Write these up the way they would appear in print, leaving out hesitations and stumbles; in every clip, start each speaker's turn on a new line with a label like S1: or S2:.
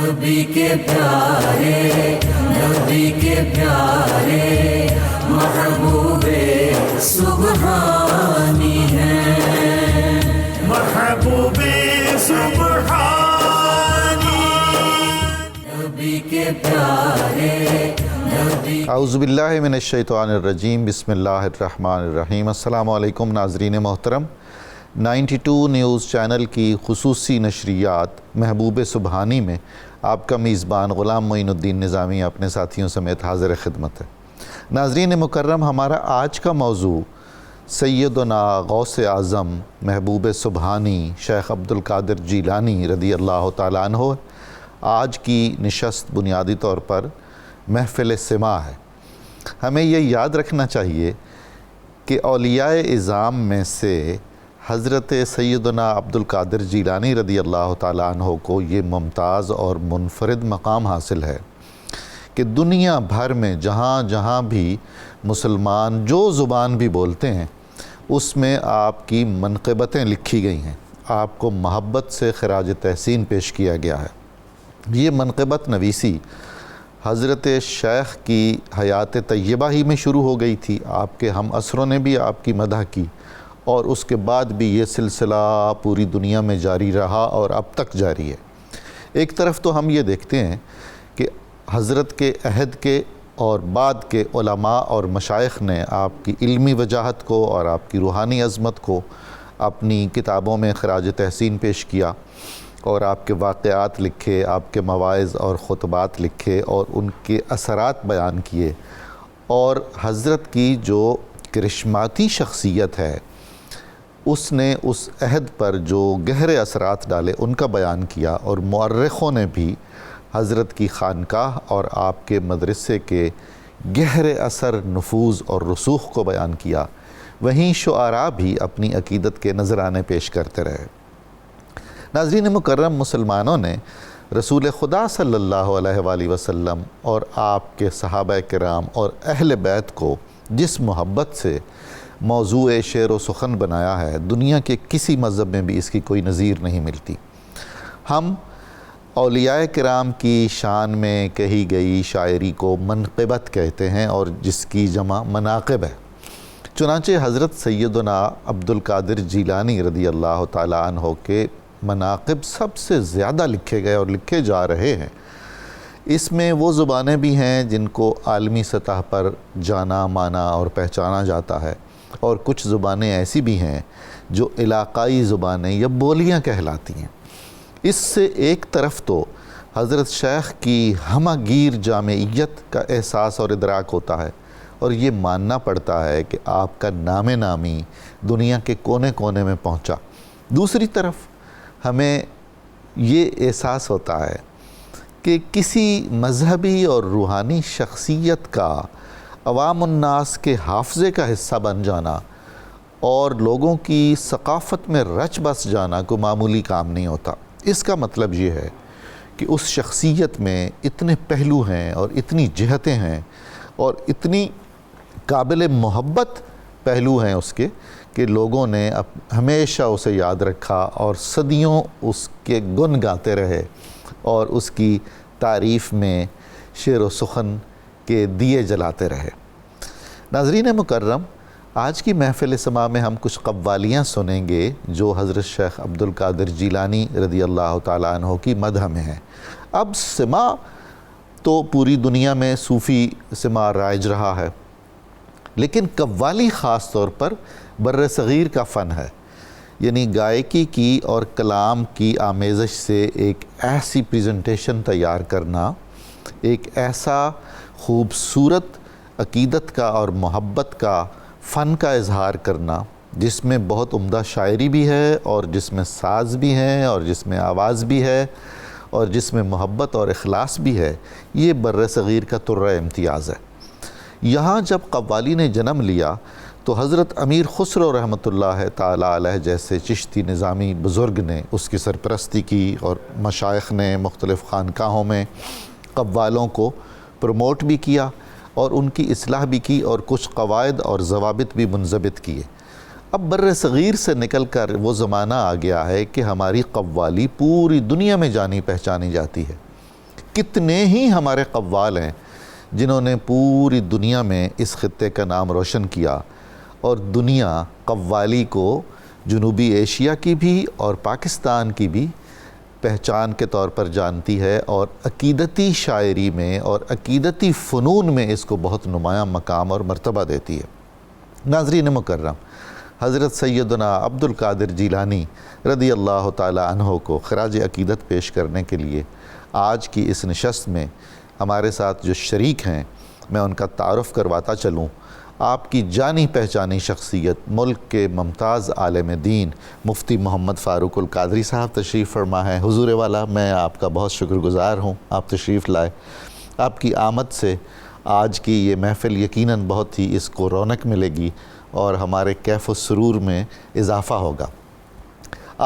S1: نبی کے پیارے، نبی کے پیارے محبوب سبحانی ہیں، محبوب سبحانی، نبی کے پیارے، نبی۔
S2: اعوذ باللہ من الشیطان الرجیم، بسم اللہ الرحمن الرحیم۔ السلام علیکم ناظرین محترم، 92 نیوز چینل کی خصوصی نشریات محبوب سبحانی میں آپ کا میزبان غلام معین الدین نظامی اپنے ساتھیوں سمیت حاضر خدمت ہے۔ ناظرین مکرم، ہمارا آج کا موضوع سیدنا غوث اعظم محبوب سبحانی شیخ عبدالقادر جیلانی رضی اللہ تعالیٰ عنہ ہے۔ آج کی نشست بنیادی طور پر محفل سماع ہے۔ ہمیں یہ یاد رکھنا چاہیے کہ اولیاء اعظام میں سے حضرت سیدنا عبدالقادر جیلانی رضی اللہ تعالیٰ عنہ کو یہ ممتاز اور منفرد مقام حاصل ہے کہ دنیا بھر میں جہاں جہاں بھی مسلمان جو زبان بھی بولتے ہیں اس میں آپ کی منقبتیں لکھی گئی ہیں، آپ کو محبت سے خراج تحسین پیش کیا گیا ہے۔ یہ منقبت نویسی حضرت شیخ کی حیات طیبہ ہی میں شروع ہو گئی تھی، آپ کے ہم عصروں نے بھی آپ کی مدح کی، اور اس کے بعد بھی یہ سلسلہ پوری دنیا میں جاری رہا اور اب تک جاری ہے۔ ایک طرف تو ہم یہ دیکھتے ہیں کہ حضرت کے عہد کے اور بعد کے علماء اور مشائخ نے آپ کی علمی وجاہت کو اور آپ کی روحانی عظمت کو اپنی کتابوں میں خراج تحسین پیش کیا، اور آپ کے واقعات لکھے، آپ کے مواعظ اور خطبات لکھے اور ان کے اثرات بیان کیے، اور حضرت کی جو کرشماتی شخصیت ہے اس نے اس عہد پر جو گہرے اثرات ڈالے ان کا بیان کیا، اور مورخوں نے بھی حضرت کی خانقاہ اور آپ کے مدرسے کے گہرے اثر، نفوذ اور رسوخ کو بیان کیا۔ وہیں شعراء بھی اپنی عقیدت کے نذرانے پیش کرتے رہے۔ ناظرین مکرم، مسلمانوں نے رسول خدا صلی اللہ علیہ وآلہ وسلم اور آپ کے صحابہ کرام اور اہل بیت کو جس محبت سے موضوع شعر و سخن بنایا ہے، دنیا کے کسی مذہب میں بھی اس کی کوئی نظیر نہیں ملتی۔ ہم اولیاء کرام کی شان میں کہی گئی شاعری کو منقبت کہتے ہیں، اور جس کی جمع مناقب ہے۔ چنانچہ حضرت سیدنا عبدالقادر جیلانی رضی اللہ تعالیٰ عنہ کے مناقب سب سے زیادہ لکھے گئے اور لکھے جا رہے ہیں۔ اس میں وہ زبانیں بھی ہیں جن کو عالمی سطح پر جانا مانا اور پہچانا جاتا ہے، اور کچھ زبانیں ایسی بھی ہیں جو علاقائی زبانیں یا بولیاں کہلاتی ہیں۔ اس سے ایک طرف تو حضرت شیخ کی ہمہ گیر جامعیت کا احساس اور ادراک ہوتا ہے، اور یہ ماننا پڑتا ہے کہ آپ کا نام نامی دنیا کے کونے کونے میں پہنچا۔ دوسری طرف ہمیں یہ احساس ہوتا ہے کہ کسی مذہبی اور روحانی شخصیت کا عوام الناس کے حافظے کا حصہ بن جانا اور لوگوں کی ثقافت میں رچ بس جانا کوئی معمولی کام نہیں ہوتا۔ اس کا مطلب یہ ہے کہ اس شخصیت میں اتنے پہلو ہیں اور اتنی جہتیں ہیں اور اتنی قابل محبت پہلو ہیں اس کے کہ لوگوں نے ہمیشہ اسے یاد رکھا اور صدیوں اس کے گن گاتے رہے اور اس کی تعریف میں شعر و سخن کے دیے جلاتے رہے۔ ناظرین مکرم، آج کی محفل سماع میں ہم کچھ قوالیاں سنیں گے جو حضرت شیخ عبدالقادر جیلانی رضی اللہ تعالیٰ عنہ کی مدح میں ہیں۔ اب سماع تو پوری دنیا میں صوفی سماع رائج رہا ہے، لیکن قوالی خاص طور پر بر صغیر کا فن ہے، یعنی گائیکی کی اور کلام کی آمیزش سے ایک ایسی پریزنٹیشن تیار کرنا، ایک ایسا خوبصورت عقیدت کا اور محبت کا فن کا اظہار کرنا جس میں بہت عمدہ شاعری بھی ہے اور جس میں ساز بھی ہیں اور جس میں آواز بھی ہے اور جس میں محبت اور اخلاص بھی ہے، یہ بر صغیر کا طرہ امتیاز ہے۔ یہاں جب قوالی نے جنم لیا تو حضرت امیر خسرو رحمۃ اللہ تعالیٰ علیہ جیسے چشتی نظامی بزرگ نے اس کی سرپرستی کی، اور مشائخ نے مختلف خانقاہوں میں قوالوں کو پروموٹ بھی کیا اور ان کی اصلاح بھی کی اور کچھ قواعد اور ضوابط بھی منضبط کیے۔ اب بر صغیر سے نکل کر وہ زمانہ آ گیا ہے کہ ہماری قوالی پوری دنیا میں جانی پہچانی جاتی ہے۔ کتنے ہی ہمارے قوال ہیں جنہوں نے پوری دنیا میں اس خطے کا نام روشن کیا، اور دنیا قوالی کو جنوبی ایشیا کی بھی اور پاکستان کی بھی پہچان کے طور پر جانتی ہے، اور عقیدتی شاعری میں اور عقیدتی فنون میں اس کو بہت نمایاں مقام اور مرتبہ دیتی ہے۔ ناظرین مکرم، حضرت سیدنا عبد القادر جیلانی رضی اللہ تعالی عنہ کو خراج عقیدت پیش کرنے کے لیے آج کی اس نشست میں ہمارے ساتھ جو شریک ہیں، میں ان کا تعارف کرواتا چلوں۔ آپ کی جانی پہچانی شخصیت، ملک کے ممتاز عالم دین مفتی محمد فاروق القادری صاحب تشریف فرما ہے۔ حضور والا، میں آپ کا بہت شکر گزار ہوں، آپ تشریف لائے۔ آپ کی آمد سے آج کی یہ محفل یقیناً بہت ہی اس کو رونق ملے گی اور ہمارے کیف و سرور میں اضافہ ہوگا۔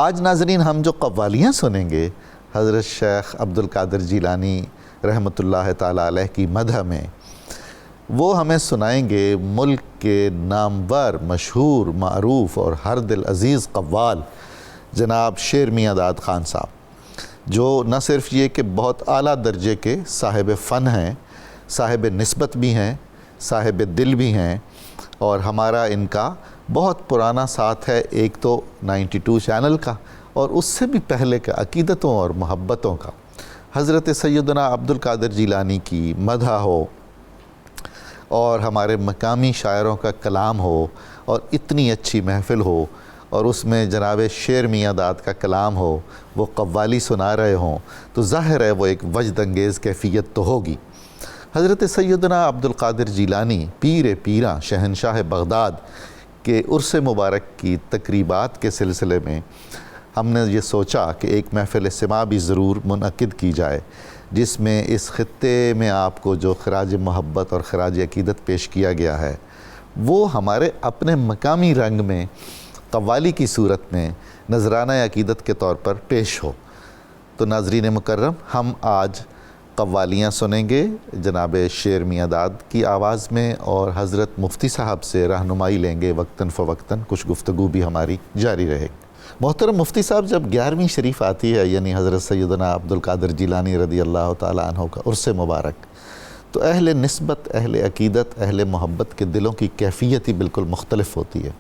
S2: آج ناظرین ہم جو قوالیاں سنیں گے حضرت شیخ عبد القادر جیلانی رحمۃ اللہ تعالی علیہ کی مدح میں، وہ ہمیں سنائیں گے ملک کے نامور، مشہور، معروف اور ہر دل عزیز قوال جناب شیر میاں داد خان صاحب، جو نہ صرف یہ کہ بہت اعلیٰ درجے کے صاحب فن ہیں، صاحب نسبت بھی ہیں، صاحب دل بھی ہیں، اور ہمارا ان کا بہت پرانا ساتھ ہے، ایک تو 92 چینل کا اور اس سے بھی پہلے کے عقیدتوں اور محبتوں کا۔ حضرت سیدنا عبد القادر جیلانی کی مدح ہو اور ہمارے مقامی شاعروں کا کلام ہو اور اتنی اچھی محفل ہو، اور اس میں جناب شیر میاں داد کا کلام ہو، وہ قوالی سنا رہے ہوں، تو ظاہر ہے وہ ایک وجد انگیز کیفیت تو ہوگی۔ حضرت سیدنا عبد القادر جیلانی پیر پیراں شہنشاہ بغداد کے عرس مبارک کی تقریبات کے سلسلے میں ہم نے یہ سوچا کہ ایک محفل سماع بھی ضرور منعقد کی جائے، جس میں اس خطے میں آپ کو جو خراج محبت اور خراج عقیدت پیش کیا گیا ہے وہ ہمارے اپنے مقامی رنگ میں قوالی کی صورت میں نذرانہ عقیدت کے طور پر پیش ہو۔ تو ناظرین مکرم، ہم آج قوالیاں سنیں گے جناب شیر میاں داد کی آواز میں، اور حضرت مفتی صاحب سے رہنمائی لیں گے، وقتاً فوقتاً کچھ گفتگو بھی ہماری جاری رہے گی۔ محترم مفتی صاحب، جب 11ویں شریف آتی ہے، یعنی حضرت سیدنا عبد القادر جیلانی رضی اللہ تعالی عنہ کا عرس مبارک، تو اہل نسبت، اہل عقیدت، اہل محبت کے دلوں کی کیفیت ہی بالکل مختلف ہوتی ہے۔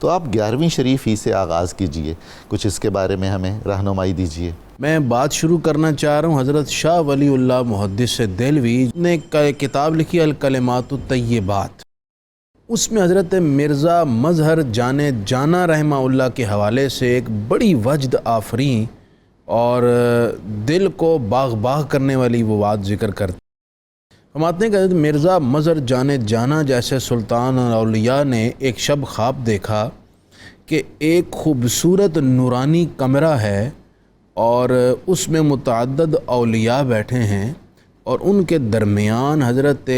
S2: تو آپ 11ویں شریف ہی سے آغاز کیجئے، کچھ اس کے بارے میں ہمیں رہنمائی دیجئے۔
S3: میں بات شروع کرنا چاہ رہا ہوں حضرت شاہ ولی اللہ محدث دہلوی نے کتاب لکھی الکلمات الطیبات، اس میں حضرت مرزا مظہر جان جانا رحمہ اللہ کے حوالے سے ایک بڑی وجد آفریں اور دل کو باغ باغ کرنے والی وہ بات ذکر کرتے ہیں۔ فرماتے ہیں کہ حضرت مرزا مظہر جان جانا جیسے سلطان اولیاء نے ایک شب خواب دیکھا کہ ایک خوبصورت نورانی کمرہ ہے اور اس میں متعدد اولیاء بیٹھے ہیں، اور ان کے درمیان حضرت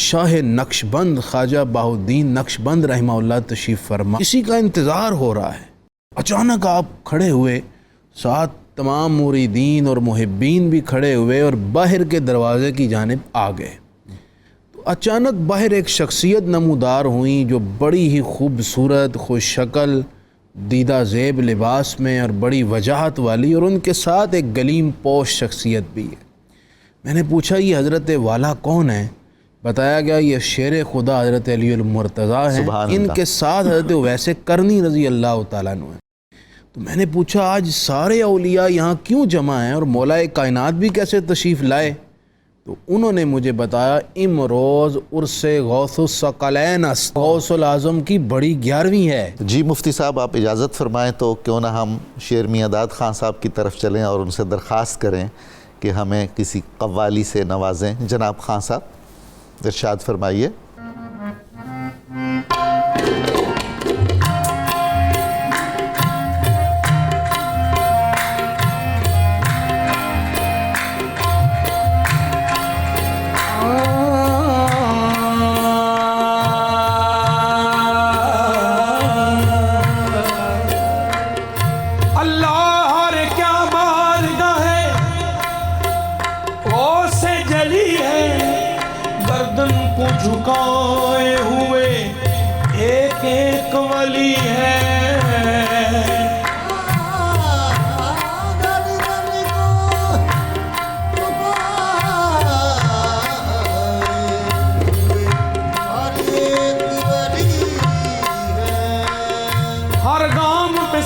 S3: شاہ نقشبند خواجہ بہاؤالدین نقشبند رحمہ اللہ تشریف فرما، کسی کا انتظار ہو رہا ہے۔ اچانک آپ کھڑے ہوئے، ساتھ تمام مریدین اور محبین بھی کھڑے ہوئے اور باہر کے دروازے کی جانب آ گئے۔ تو اچانک باہر ایک شخصیت نمودار ہوئیں جو بڑی ہی خوبصورت، خوش شکل، دیدہ زیب لباس میں اور بڑی وجاہت والی، اور ان کے ساتھ ایک گلیم پوش شخصیت بھی ہے۔ میں نے پوچھا یہ حضرت والا کون ہے؟ بتایا گیا یہ شیر خدا حضرت علی المرتضیٰ ہیں، ان کے ساتھ حضرت ویسے کرنی رضی اللہ تعالیٰ عنہ ہیں۔ تو میں نے پوچھا آج سارے اولیاء یہاں کیوں جمع ہیں اور مولا کائنات بھی کیسے تشریف لائے؟ تو انہوں نے مجھے بتایا امروز عرس غوث الثقلین است، غوث العظم کی بڑی 11ویں ہے۔
S2: جی مفتی صاحب، آپ اجازت فرمائیں تو کیوں نہ ہم شیر میاں داد خان صاحب کی طرف چلیں اور ان سے درخواست کریں کہ ہمیں کسی قوالی سے نوازیں۔ جناب خان صاحب ارشاد فرمائیے۔
S1: جھکائے ہوئے ایک ایک ولی ہے،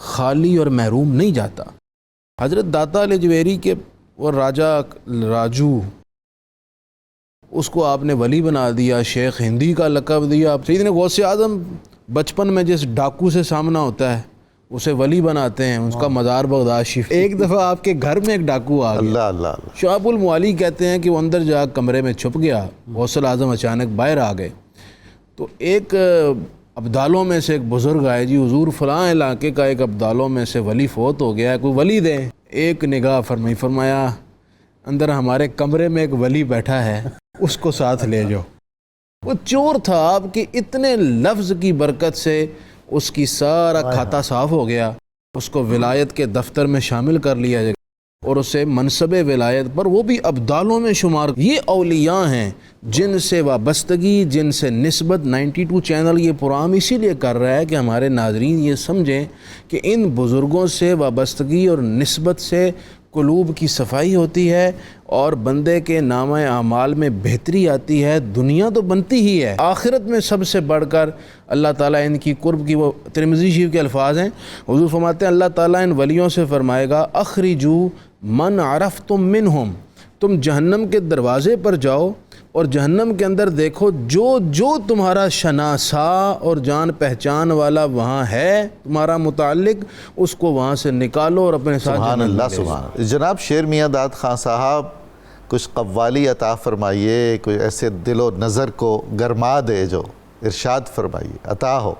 S3: خالی اور محروم نہیں جاتا۔ حضرت داتا علی جویری کے اور راجہ راجو، اس کو آپ نے ولی بنا دیا، شیخ ہندی کا لقب دیا۔ سیدنا غوث اعظم بچپن میں جس ڈاکو سے سامنا ہوتا ہے اسے ولی بناتے ہیں، اس کا مزار بغداد شریف۔ ایک دفعہ آپ کے گھر میں ایک ڈاکو آ گیا،
S2: اللہ اللہ اللہ،
S3: شعب الموالی کہتے ہیں کہ وہ اندر جا کمرے میں چھپ گیا، غوث اعظم اچانک باہر آ گئے تو ایک ابدالوں میں سے ایک بزرگ آئے، جی حضور فلاں علاقے کا ایک ابدالوں میں سے ولی فوت ہو گیا ہے، کوئی ولی دیں۔ ایک نگاہ فرمائی، فرمایا اندر ہمارے کمرے میں ایک ولی بیٹھا ہے، اس کو ساتھ لے جاؤ۔ وہ چور تھا، آپ کے اتنے لفظ کی برکت سے اس کی سارا کھاتا صاف ہو گیا، اس کو ولایت کے دفتر میں شامل کر لیا جائے اور اسے منصب ولایت پر، وہ بھی ابدالوں میں شمار۔ یہ اولیاء ہیں جن سے وابستگی، جن سے نسبت 92 چینل یہ پروگرام اسی لیے کر رہا ہے کہ ہمارے ناظرین یہ سمجھیں کہ ان بزرگوں سے وابستگی اور نسبت سے قلوب کی صفائی ہوتی ہے اور بندے کے نامہ اعمال میں بہتری آتی ہے، دنیا تو بنتی ہی ہے، آخرت میں سب سے بڑھ کر اللہ تعالیٰ ان کی قرب کی۔ وہ ترمذی شریف کے الفاظ ہیں، حضور فرماتے ہیں اللہ تعالیٰ ان ولیوں سے فرمائے گا اخرجو من عرفتم منہم، تم جہنم کے دروازے پر جاؤ اور جہنم کے اندر دیکھو جو تمہارا شناسا اور جان پہچان والا وہاں ہے تمہارا متعلق، اس کو وہاں سے نکالو اور اپنے ساتھ
S2: سبحان
S3: جہنم
S2: اللہ
S3: میں لے
S2: سبحان اللہ۔ جناب شیر میاں داد خان صاحب، کچھ قوالی عطا فرمائیے، کوئی ایسے دل و نظر کو گرما دے جو ارشاد فرمائیے، عطا ہو۔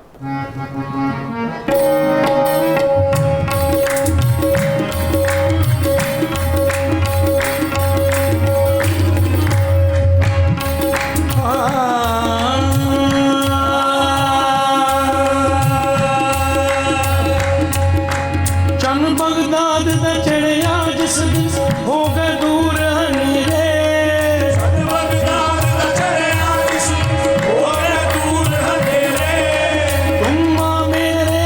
S1: چن بغداد دا چڑھیا جس دن ہو گئے دور ہنیرے، چن بغداد دا چڑھیا جس دن ہو گئے دور ہنیرے، تم ماں میرے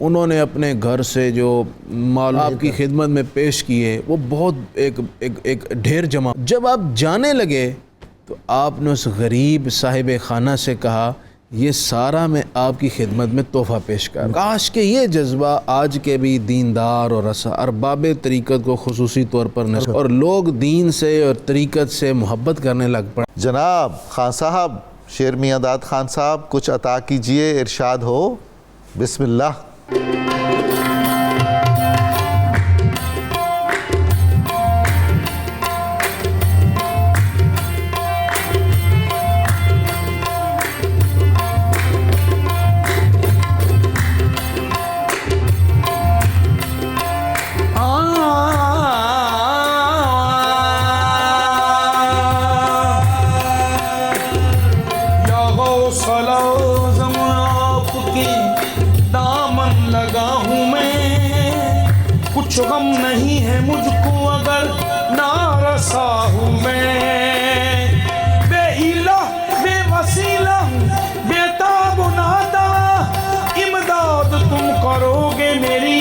S3: انہوں نے اپنے گھر سے جو مال آپ کی خدمت میں پیش کیے وہ بہت ایک ڈھیر جمع. جب آپ جانے لگے تو آپ نے اس غریب صاحب خانہ سے کہا یہ سارا میں آپ کی خدمت میں تحفہ پیش کر. کاش کہ یہ جذبہ آج کے بھی دیندار اور ارباب طریقت کو خصوصی طور پر نصب اور لوگ دین سے اور طریقت سے محبت کرنے لگ پڑے.
S2: جناب خان صاحب، شیر میاں داد خان صاحب، کچھ عطا کیجئے، ارشاد ہو. بسم اللہ.
S1: کچھ غم نہیں ہے مجھ کو اگر نارسا ہوں میں، بے ہیلہ بے وسیلہ ہوں، بے تاب و نادا، امداد تم کرو گے میری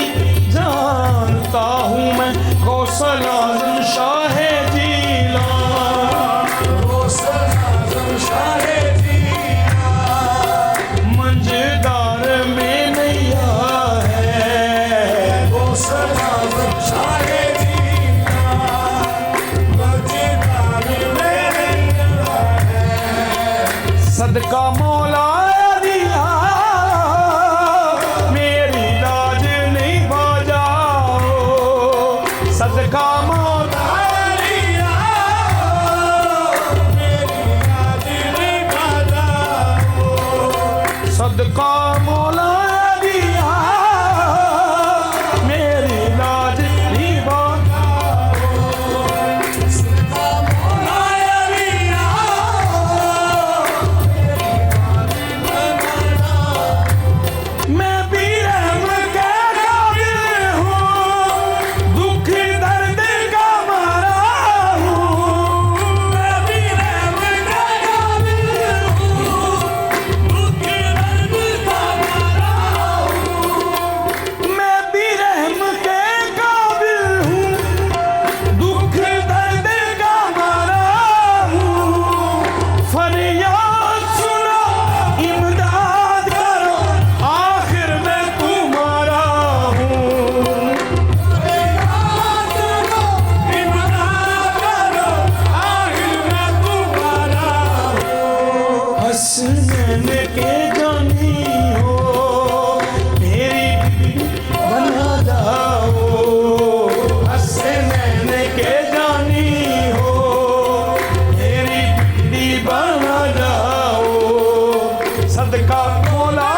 S1: جانتا ہوں میں. غوث اعظم شاہ جیلان، غوث اعظم شاہ جیلان، منجدار میں نیا ہے. غوث صدقہ مولا دیا میری لاج نہیں بجاؤ، صدقہ مولا دیا میری لاج نہیں بجاؤ، صدقہ مولا دیا میری لاج نہیں بجاؤ، صدقہ مولا دیا. میں بھی رحم کے قابل ہوں، دکھ درد کا مارا ہوں، میں بھی رحم کے قابل ہوں، دکھ درد کا مارا ہوں، میں بھی رحم کے قابل ہوں، دکھ درد کا مارا ہوں. فریاد سنو امداد کرو آخر میں تمہارا ہوں، فریاد سنو امداد کرو آخر میں تمہارا ہوں. حسنین کے جانی ہو میری بنا جاؤ، حسنین کے جانی ہو میری بیٹی بنا جاؤ، صدقہ مولا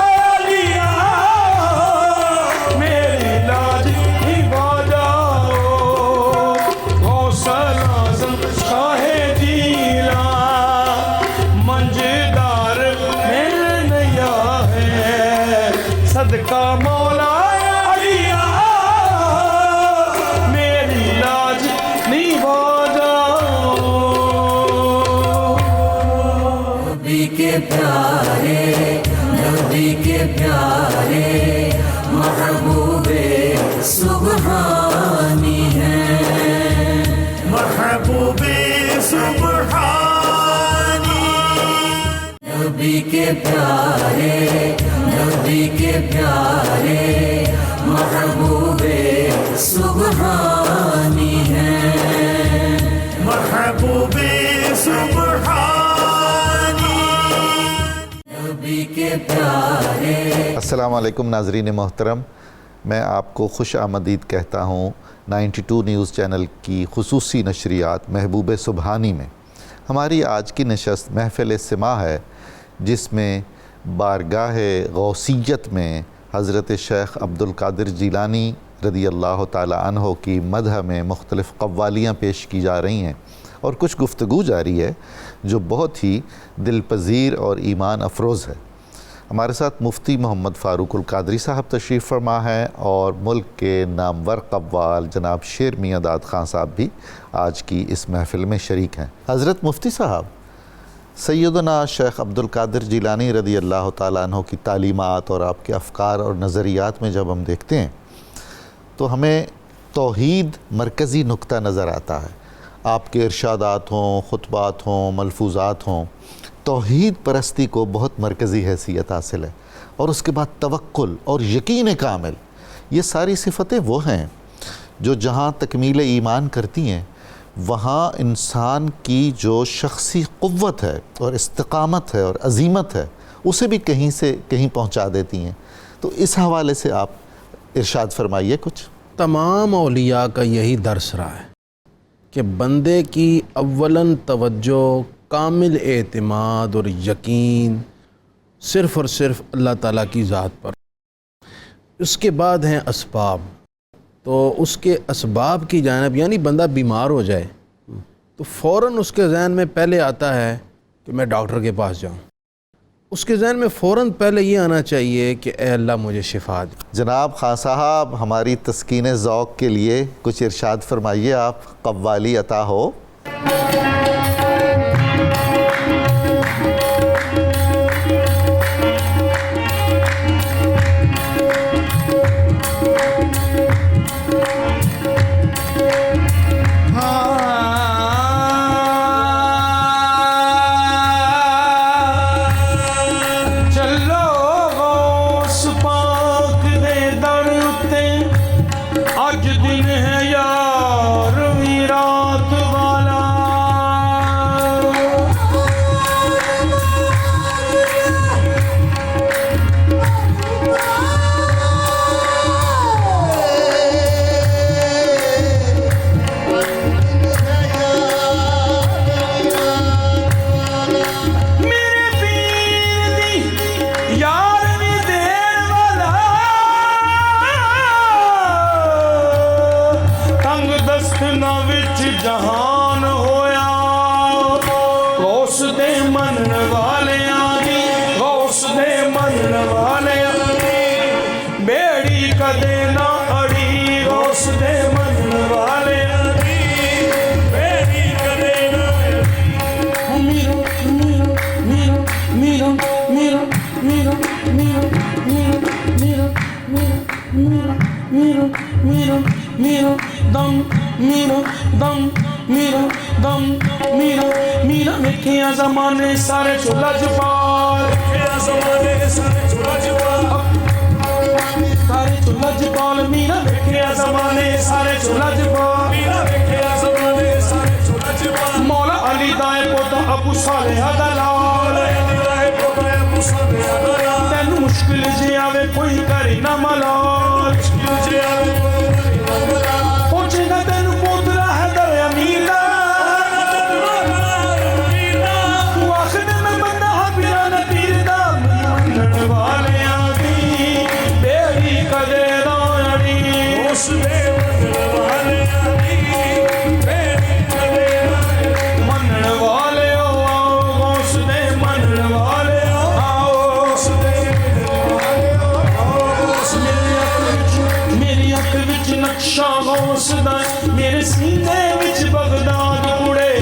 S1: لیا میری لاج ہی بجاؤ. غوث اعظم شاہ جیلان، منجدار میں نیا ہے، صدقہ مولا لیا میری لاج نہیں بجاؤ.
S4: نبی کے پیارے، نبی کے پیارے، محبوب سبحانی ہیں، محبوب سبحانی. نبی کے پیارے، نبی کے پیارے، محبوب سبحانی ہیں، محبوب سبحانی. نبی کے پیارے.
S2: السلام علیکم ناظرین محترم، میں آپ کو خوش آمدید کہتا ہوں 92 نیوز چینل کی خصوصی نشریات محبوب سبحانی میں. ہماری آج کی نشست محفل سماع ہے جس میں بارگاہ غوثیت میں حضرت شیخ عبدالقادر جیلانی رضی اللہ تعالی عنہ کی مدح میں مختلف قوالیاں پیش کی جا رہی ہیں اور کچھ گفتگو جاری ہے جو بہت ہی دل پذیر اور ایمان افروز ہے. ہمارے ساتھ مفتی محمد فاروق القادری صاحب تشریف فرما ہیں اور ملک کے نامور قوال جناب شیر میاں داد خان صاحب بھی آج کی اس محفل میں شریک ہیں. حضرت مفتی صاحب، سیدنا شیخ عبد القادر جیلانی رضی اللہ تعالیٰ عنہ کی تعلیمات اور آپ کے افکار اور نظریات میں جب ہم دیکھتے ہیں تو ہمیں توحید مرکزی نقطہ نظر آتا ہے. آپ کے ارشادات ہوں، خطبات ہوں، ملفوظات ہوں، توحید پرستی کو بہت مرکزی حیثیت حاصل ہے. اور اس کے بعد توکل اور یقین کامل، یہ ساری صفتیں وہ ہیں جو جہاں تکمیل ایمان کرتی ہیں وہاں انسان کی جو شخصی قوت ہے اور استقامت ہے اور عزیمت ہے اسے بھی کہیں سے کہیں پہنچا دیتی ہیں. تو اس حوالے سے آپ ارشاد فرمائیے کچھ.
S3: تمام اولیاء کا یہی درس رہا ہے کہ بندے کی اولاً توجہ، کامل اعتماد اور یقین صرف اور صرف اللہ تعالیٰ کی ذات پر. اس کے بعد ہیں اسباب. تو اس کے اسباب کی جانب، یعنی بندہ بیمار ہو جائے تو فوراً اس کے ذہن میں پہلے آتا ہے کہ میں ڈاکٹر کے پاس جاؤں. اس کے ذہن میں فوراً پہلے یہ آنا چاہیے کہ اے اللہ مجھے شفا دے.
S2: جناب خان صاحب، ہماری تسکین ذوق کے لیے کچھ ارشاد فرمائیے، آپ قوالی عطا ہو.
S1: جہان ہویا غوث دے منن والیاں دی، غوث دے منن والیاں دی بیڑی کدے نہ اڑی، غوث دے منن والیاں دی بیڑی کدے نہ اڑی. میرا میرا میرا میرا میرا میرا میرا میرا میرا میرا میرا دم میرا دم میرا دم میرا میرا مٹھیاں زمانے سارے چولہ جپال، مٹھیاں زمانے سارے چولہ جپال، سارے چولہ جپال. میرا مٹھیاں زمانے سارے چولہ جپال، میرا مٹھیاں زمانے سارے چولہ جپال. مولا علی دائے پوتا ابو صالح دلال، تینو مشکل جے آوے کوئی کری نہ ملال، مشکل جے آوے کوئی کری نہ ملال. پوچھے گا تینو پوترا ہے در امیلا، تو آخر میں بندہ ہبیرا نہ تیر دا. منن والیاں دی بیڑی کدے نہ اڑی، اس دے منن والیاں دی بیڑی کدے نہ اڑی. منن والے آؤ غوث دے منن والے آؤ، اس دے منن والے آؤ. میری اکھ وچ نقشہ غوث دا، میرے سینے وچ بغداد اڑے،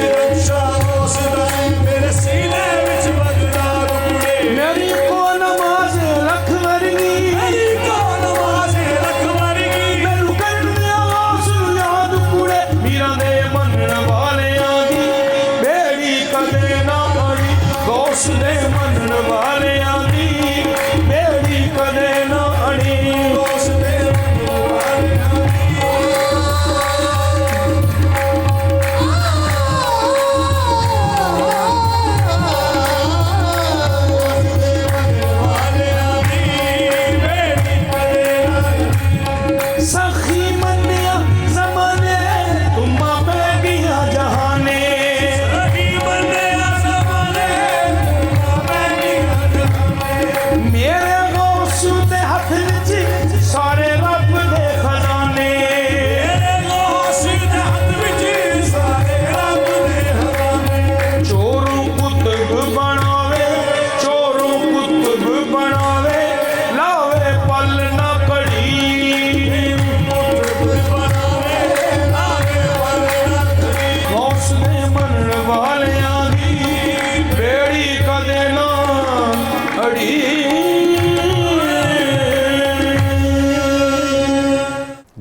S1: نقشہ غوث دا میرے سینے وچ بغداد اڑے. میری کو نماز رکھ ورگی، میری کو نماز رکھ ورگی، میرے کرن دیا غوث یاد کڑے. میرا دے منن والیاں دی بیڑی کدے نہ اڑی، غوث دے منن والیاں دی بیڑی کدے نہ اڑی، غوث دے منن والیاں دی.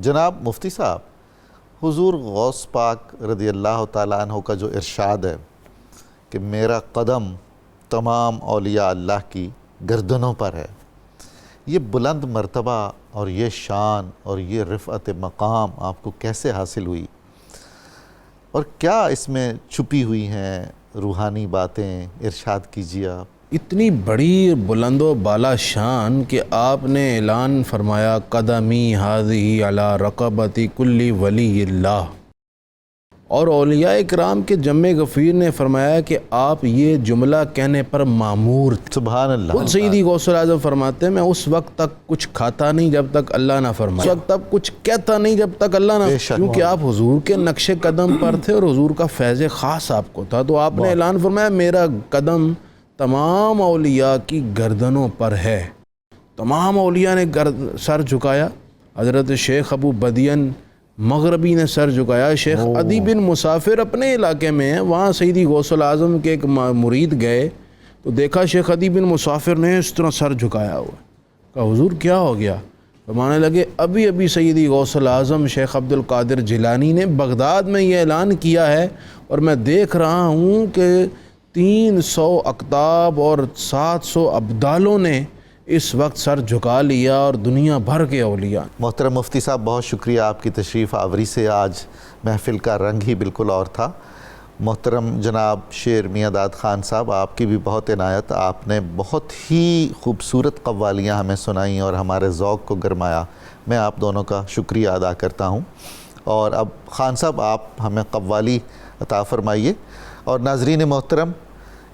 S2: جناب مفتی صاحب، حضور غوث پاک رضی اللہ تعالیٰ عنہ کا جو ارشاد ہے کہ میرا قدم تمام اولیاء اللہ کی گردنوں پر ہے، یہ بلند مرتبہ اور یہ شان اور یہ رفعت مقام آپ کو کیسے حاصل ہوئی، اور کیا اس میں چھپی ہوئی ہیں روحانی باتیں؟ ارشاد کیجیے آپ۔
S3: اتنی بڑی بلند و بالا شان کہ آپ نے اعلان فرمایا قدمی ہذہ علی رقبتی کل ولی اللہ، اور اولیاء اکرام کے جمع غفیر نے فرمایا کہ آپ یہ جملہ کہنے پر مامور تھے۔
S2: سبحان اللہ۔
S3: خود سیدی غوث الاعظم فرماتے ہیں میں اس وقت تک کچھ کھاتا نہیں جب تک اللہ نہ فرمائے، اس وقت تک کچھ کہتا نہیں جب تک اللہ نہ، کیونکہ آپ حضور کے نقش قدم پر تھے اور حضور کا فیض خاص آپ کو تھا، تو آپ نے اعلان فرمایا میرا قدم تمام اولیاء کی گردنوں پر ہے۔ تمام اولیاء نے سر جھکایا، حضرت شیخ ابو بدین مغربی نے سر جھکایا، شیخ عدی بن مسافر اپنے علاقے میں ہیں، وہاں سیدی غوث الاعظم کے ایک مرید گئے تو دیکھا شیخ عدی بن مسافر نے اس طرح سر جھکایا ہوا، کہا حضور کیا ہو گیا؟ فرمانے لگے ابھی سیدی غوث الاعظم شیخ عبد القادر جیلانی نے بغداد میں یہ اعلان کیا ہے، اور میں دیکھ رہا ہوں کہ 300 اقطاب اور 700 ابدالوں نے اس وقت سر جھکا لیا، اور دنیا بھر کے اولیاء۔
S2: محترم مفتی صاحب، بہت شکریہ آپ کی تشریف آوری سے، آج محفل کا رنگ ہی بالکل اور تھا۔ محترم جناب شیر میاں داد خان صاحب، آپ کی بھی بہت عنایت، آپ نے بہت ہی خوبصورت قوالیاں ہمیں سنائیں اور ہمارے ذوق کو گرمایا، میں آپ دونوں کا شکریہ ادا کرتا ہوں۔ اور اب خان صاحب آپ ہمیں قوالی عطا فرمائیے، اور ناظرین محترم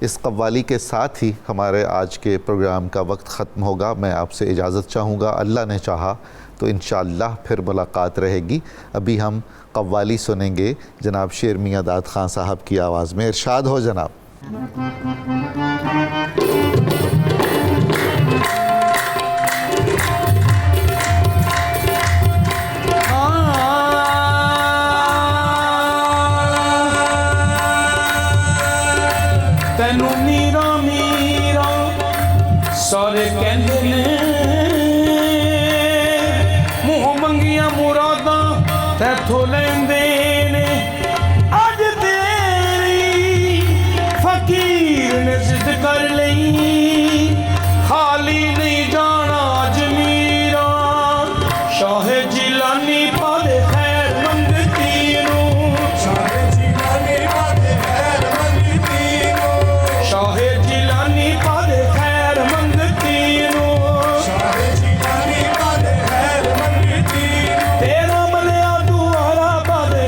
S2: اس قوالی کے ساتھ ہی ہمارے آج کے پروگرام کا وقت ختم ہوگا۔ میں آپ سے اجازت چاہوں گا، اللہ نے چاہا تو انشاءاللہ پھر ملاقات رہے گی۔ ابھی ہم قوالی سنیں گے جناب شیر میاں داد خان صاحب کی آواز میں، ارشاد ہو جناب۔
S1: ਤੈਨੂੰ ਮੀਰਾ ਮੀਰਾ ਸਾਰੇ ਕਹਿੰਦੇ ਨੇ, ਮੂੰਹ ਮੰਗੀਆਂ ਮੁਰਾਦਾਂ ਤੈਥੋਂ ਲੈਂਦੇ ਨੇ, ਅੱਜ ਤੇਰੀ ਫਕੀਰ ਨੇ ਜ਼ਿੱਦ ਕਰ ਲਈ, ਖਾਲੀ ਨਹੀਂ ਜਾਣਾ ਜਮੀਰਾ, ਸ਼ਾਹ ਜਿਲਾਨੀ ਪਾਦੇ ਖੈਰ ਮੰਗਤੀ ਨੂੰ, ਸ਼ਾਹ ਜਿਲਾਨੀ ਪਾਦੇ ਖੈਰ ਮੰਗਤੀ ਨੂੰ, ਸ਼ਾਹ ਜਿਲਾਨੀ ਪਾਦੇ ਖੈਰ ਮੰਗਤੀ ਨੂੰ, ਸ਼ਾਹ ਜਿਲਾਨੀ ਪਾਦੇ ਖੈਰ ਮੰਗਤੀ ਨੂੰ, ਤੇਰਾ ਬਲਿਆ ਦੁਆਰਾ ਪਾਦੇ